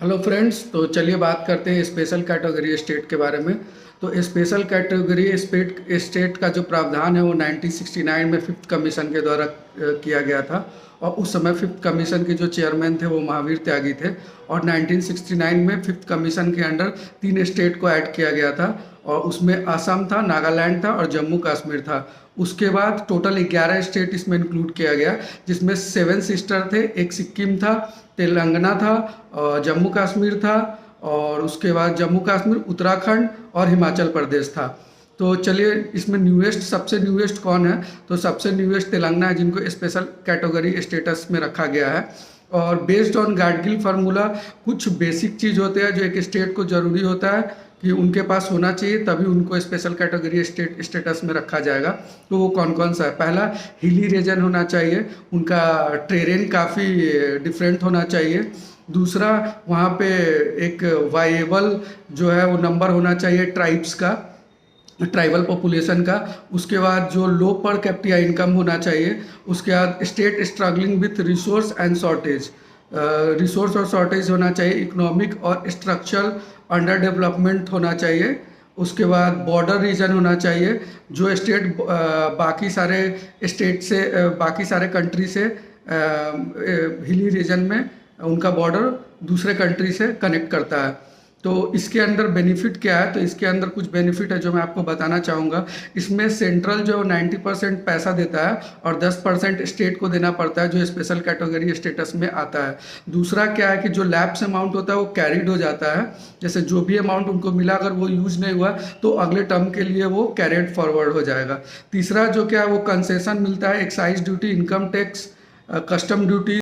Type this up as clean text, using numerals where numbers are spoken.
Hello friends, तो चलिए बात करते हैं स्पेशल कैटेगरी स्टेट के बारे में। तो स्पेशल कैटेगरी स्टेट का जो प्रावधान है वो 1969 में फिफ्थ कमीशन के द्वारा किया गया था। और उस समय फिफ्थ कमीशन के जो चेयरमैन थे वो महावीर त्यागी थे। और 1969 में फिफ्थ कमीशन के अंडर 3 स्टेट को ऐड किया गया था। और उसमें असम था, नागालैंड था और जम्मू कश्मीर था। उसके बाद टोटल 11 स्टेट इसमें इंक्लूड किया गया, जिसमें 7 सिस्टर थे। एक सिक्किम था, तेलंगाना था, जम्मू कश्मीर था, और उसके बाद जम्मू कश्मीर, उत्तराखंड और हिमाचल प्रदेश था। तो चलिए, इसमें सबसे न्यूएस्ट कौन है? तो सबसे न्यूएस्ट तेलंगाना है, जिनको स्पेशल कैटेगरी स्टेटस में रखा गया है। और बेस्ड ऑन गाडगिल फार्मूला कुछ बेसिक चीज़ होते हैं जो एक स्टेट को ज़रूरी होता है कि उनके पास होना चाहिए, तभी उनको स्पेशल कैटेगरी स्टेटस में रखा जाएगा। तो वो कौन कौन सा है? पहला, हिली रीजन होना चाहिए, उनका टेरेन काफ़ी डिफरेंट होना चाहिए। दूसरा, वहाँ पे एक वाइएबल जो है वो नंबर होना चाहिए ट्राइब्स का, ट्राइबल पॉपुलेशन का। उसके बाद जो लो पर कैपिटा इनकम होना चाहिए। उसके बाद state struggling with resource and shortage, resource और शॉर्टेज होना चाहिए। इकोनॉमिक और स्ट्रक्चरल अंडर डेवलपमेंट होना चाहिए। उसके बाद बॉर्डर रीजन होना चाहिए, जो स्टेट बाकी सारे स्टेट से बाकी सारे कंट्री से हिली रीजन में उनका बॉर्डर दूसरे कंट्री से कनेक्ट करता है। तो इसके अंदर बेनिफिट क्या है? तो इसके अंदर कुछ बेनिफिट है जो मैं आपको बताना चाहूँगा। इसमें सेंट्रल जो 90% पैसा देता है और 10% स्टेट को देना पड़ता है, जो स्पेशल कैटेगरी स्टेटस में आता है। दूसरा क्या है कि जो लैप्स अमाउंट होता है वो कैरिड हो जाता है। जैसे जो भी अमाउंट उनको मिला, अगर वो यूज नहीं हुआ तो अगले टर्म के लिए वो कैरिड फॉरवर्ड हो जाएगा। तीसरा जो क्या है वो कंसेशन मिलता है, excise duty, income tax, custom duty